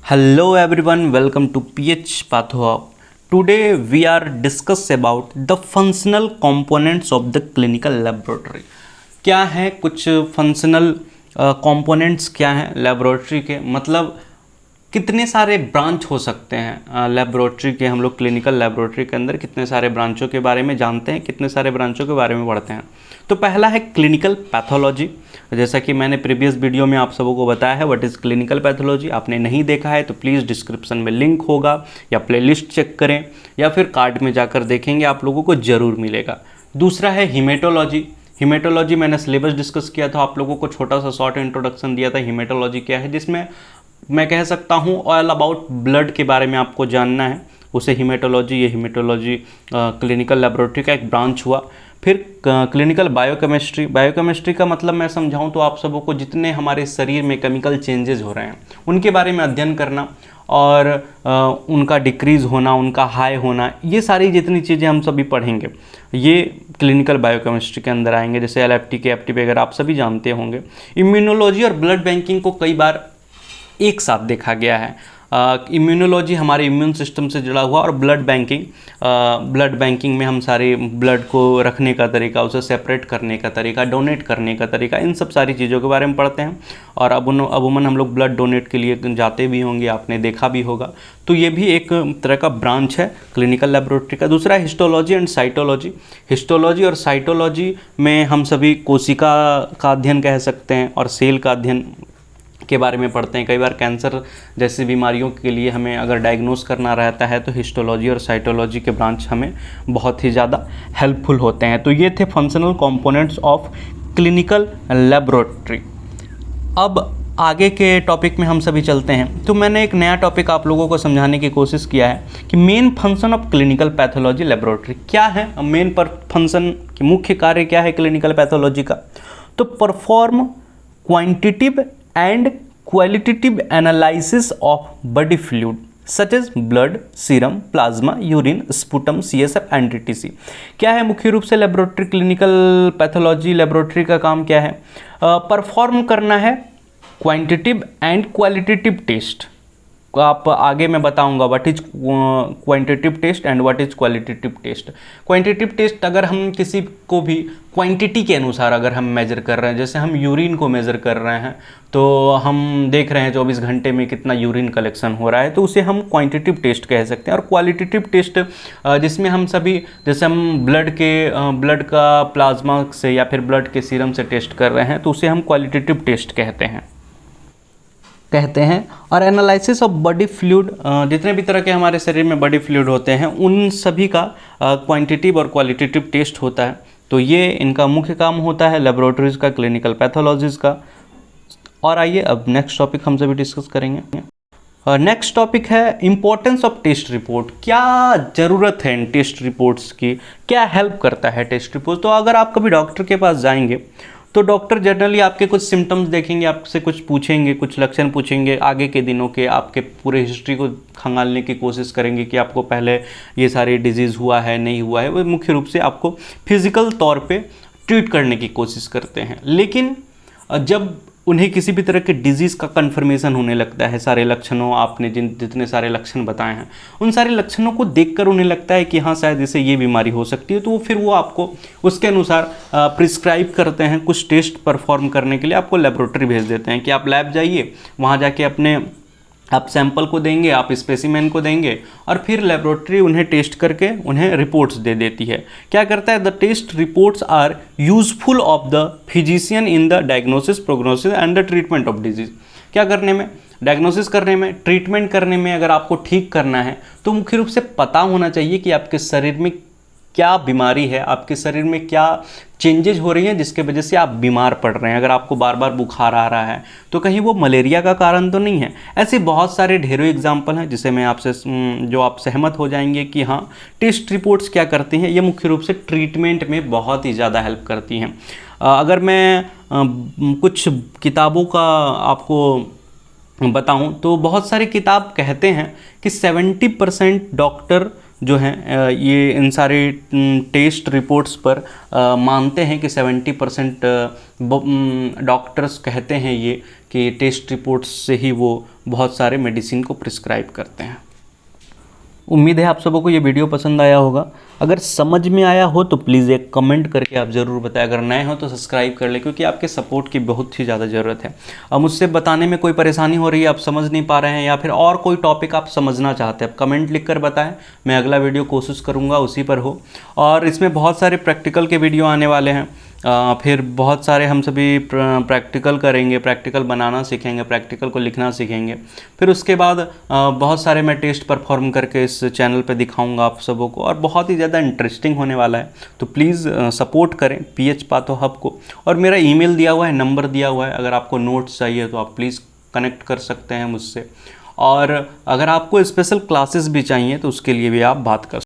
Hello everyone, welcome to PH PathoHub. Today we are discuss about the functional components of the clinical laboratory. क्या है कुछ functional components क्या हैं laboratory के, मतलब कितने सारे ब्रांच हो सकते हैं लेबोरेटरी के। हम लोग क्लिनिकल लेबोरेटरी के अंदर कितने सारे ब्रांचों के बारे में जानते हैं, कितने सारे ब्रांचों के बारे में पढ़ते हैं। तो पहला है क्लिनिकल पैथोलॉजी। जैसा कि मैंने प्रीवियस वीडियो में आप सबों को बताया है व्हाट इज़ क्लिनिकल पैथोलॉजी। आपने नहीं देखा है तो प्लीज़ डिस्क्रिप्शन में लिंक होगा या प्लेलिस्ट चेक करें या फिर कार्ड में जाकर देखेंगे, आप लोगों को ज़रूर मिलेगा। दूसरा है हीमेटोलॉजी। हीमेटोलॉजी मैंने सिलेबस डिस्कस किया था, आप लोगों को छोटा सा शॉर्ट इंट्रोडक्शन दिया था हीमेटोलॉजी क्या है, जिसमें मैं कह सकता हूँ ऑल अबाउट ब्लड के बारे में आपको जानना है, उसे हीमेटोलॉजी। ये हीमेटोलॉजी क्लिनिकल लेबोरेटरी का एक ब्रांच हुआ। फिर क्लिनिकल बायोकेमिस्ट्री। बायोकेमिस्ट्री का मतलब मैं समझाऊं तो आप सबों को जितने हमारे शरीर में केमिकल चेंजेस हो रहे हैं उनके बारे में अध्ययन करना और उनका डिक्रीज़ होना, उनका हाई होना, ये सारी जितनी चीज़ें हम सभी पढ़ेंगे ये क्लिनिकल बायोकेमिस्ट्री के अंदर आएंगे। जैसे LFT के FTP वगैरह आप सभी जानते होंगे। इम्यूनोलॉजी और ब्लड बैंकिंग को कई बार एक साथ देखा गया है। इम्यूनोलॉजी हमारे इम्यून सिस्टम से जुड़ा हुआ और ब्लड बैंकिंग में हम सारे ब्लड को रखने का तरीका, उसे सेपरेट करने का तरीका, डोनेट करने का तरीका, इन सब सारी चीज़ों के बारे में पढ़ते हैं। और अबूमन हम लोग ब्लड डोनेट के लिए जाते भी होंगे, आपने देखा भी होगा। तो ये भी एक तरह का ब्रांच है क्लिनिकल लेबोरेटरी का। दूसरा हिस्टोलॉजी एंड साइटोलॉजी। हिस्टोलॉजी और साइटोलॉजी में हम सभी कोशिका का अध्ययन कह सकते हैं और सेल का अध्ययन के बारे में पढ़ते हैं। कई बार कैंसर जैसी बीमारियों के लिए हमें अगर डायग्नोस करना रहता है तो हिस्टोलॉजी और साइटोलॉजी के ब्रांच हमें बहुत ही ज़्यादा हेल्पफुल होते हैं। तो ये थे functional components of clinical laboratory. अब आगे के टॉपिक में हम सभी चलते हैं। तो मैंने एक नया टॉपिक आप लोगों को समझाने की कोशिश किया है कि main function of clinical pathology laboratory क्या है। मेन पर फंक्शन की मुख्य कार्य क्या है क्लिनिकल पैथोलॉजी का। तो perform quantitative and qualitative analysis of body fluid such as blood, serum, plasma, urine, sputum, CSF and TTC। क्या है मुख्य रूप से लेबोरेटरी क्लिनिकल पैथोलॉजी लेबोरेटरी का काम क्या है? परफॉर्म करना है क्वांटिटिव एंड क्वालिटेटिव टेस्ट। आप आगे मैं बताऊंगा what is quantitative test and what is qualitative test. Quantitative test अगर हम किसी को भी क्वांटिटी के अनुसार अगर हम मेजर कर रहे हैं, जैसे हम यूरिन को मेज़र कर रहे हैं तो हम देख रहे हैं 24 घंटे में कितना यूरिन कलेक्शन हो रहा है, तो उसे हम क्वांटिटिव टेस्ट कह सकते हैं। और क्वालिटेटिव टेस्ट जिसमें हम सभी, जैसे हम ब्लड का प्लाज्मा से या फिर ब्लड के सीरम से टेस्ट कर रहे हैं तो उसे हम क्वालिटेटिव टेस्ट कहते हैं। और एनालिसिस ऑफ बॉडी फ्लूइड, जितने भी तरह के हमारे शरीर में बॉडी फ्लूइड होते हैं उन सभी का क्वांटिटिव और क्वालिटेटिव टेस्ट होता है। तो ये इनका मुख्य काम होता है लेबोरेटरीज का, क्लिनिकल पैथोलॉजीज का। और आइए अब नेक्स्ट टॉपिक हम सभी डिस्कस करेंगे। नेक्स्ट टॉपिक है इम्पोर्टेंस ऑफ टेस्ट रिपोर्ट। क्या ज़रूरत है इन टेस्ट रिपोर्ट्स की, क्या हेल्प करता है टेस्ट रिपोर्ट। तो अगर आप कभी डॉक्टर के पास जाएंगे तो डॉक्टर जनरली आपके कुछ सिम्टम्स देखेंगे, आपसे कुछ पूछेंगे, कुछ लक्षण पूछेंगे आगे के दिनों के, आपके पूरे हिस्ट्री को खंगालने की कोशिश करेंगे कि आपको पहले ये सारी डिजीज़ हुआ है नहीं हुआ है। वो मुख्य रूप से आपको फिजिकल तौर पे ट्रीट करने की कोशिश करते हैं। लेकिन जब उन्हें किसी भी तरह के डिजीज़ का कन्फर्मेशन होने लगता है, सारे लक्षणों, आपने जितने सारे लक्षण बताए हैं उन सारे लक्षणों को देखकर उन्हें लगता है कि हाँ शायद इसे ये बीमारी हो सकती है, तो फिर वो आपको उसके अनुसार प्रिस्क्राइब करते हैं कुछ टेस्ट परफॉर्म करने के लिए, आपको लेबोरेटरी भेज देते हैं कि आप लैब जाइए, वहाँ जाके आप सैंपल को देंगे, आप स्पेसिमेन को देंगे और फिर लेबोरेटरी उन्हें टेस्ट करके उन्हें रिपोर्ट्स दे देती है। क्या करता है, the test reports are useful of the physician in the diagnosis, prognosis and the treatment of disease. क्या करने में, डायग्नोसिस करने में, ट्रीटमेंट करने में। अगर आपको ठीक करना है तो मुख्य रूप से पता होना चाहिए कि आपके शरीर में क्या बीमारी है, आपके शरीर में क्या चेंजेज हो रही हैं जिसके वजह से आप बीमार पड़ रहे हैं। अगर आपको बार बार बुखार आ रहा है तो कहीं वो मलेरिया का कारण तो नहीं है। ऐसे बहुत सारे ढेरों एग्जाम्पल हैं जिसे मैं आपसे जो आप सहमत हो जाएंगे कि हाँ टेस्ट रिपोर्ट्स क्या करती हैं, ये मुख्य रूप से ट्रीटमेंट में बहुत ही ज़्यादा हेल्प करती हैं। अगर मैं कुछ किताबों का आपको बताऊं तो बहुत सारी किताब कहते हैं कि 70% डॉक्टर जो हैं ये इन सारे टेस्ट रिपोर्ट्स पर मानते हैं कि 70% डॉक्टर्स कहते हैं ये कि टेस्ट रिपोर्ट्स से ही वो बहुत सारे मेडिसिन को प्रिस्क्राइब करते हैं। उम्मीद है आप सबों को ये वीडियो पसंद आया होगा। अगर समझ में आया हो तो प्लीज़ एक कमेंट करके आप ज़रूर बताएं। अगर नए हो तो सब्सक्राइब कर ले, क्योंकि आपके सपोर्ट की बहुत ही ज़्यादा ज़रूरत है। अब मुझसे बताने में कोई परेशानी हो रही है, आप समझ नहीं पा रहे हैं, या फिर और कोई टॉपिक आप समझना चाहते हैं, आप कमेंट लिख कर बताएं। मैं अगला वीडियो कोशिश करूँगा उसी पर हो। और इसमें बहुत सारे प्रैक्टिकल के वीडियो आने वाले हैं। फिर बहुत सारे हम सभी प्रैक्टिकल करेंगे, प्रैक्टिकल बनाना सीखेंगे, प्रैक्टिकल को लिखना सीखेंगे। फिर उसके बाद बहुत सारे मैं टेस्ट परफॉर्म करके इस चैनल पे दिखाऊंगा आप सबों को, और बहुत ही ज़्यादा इंटरेस्टिंग होने वाला है। तो प्लीज़ सपोर्ट करें PH पाथो हब को। और मेरा ईमेल दिया हुआ है, नंबर दिया हुआ है, अगर आपको नोट्स चाहिए तो आप प्लीज़ कनेक्ट कर सकते हैं मुझसे। और अगर आपको स्पेशल क्लासेस भी चाहिए तो उसके लिए भी आप बात कर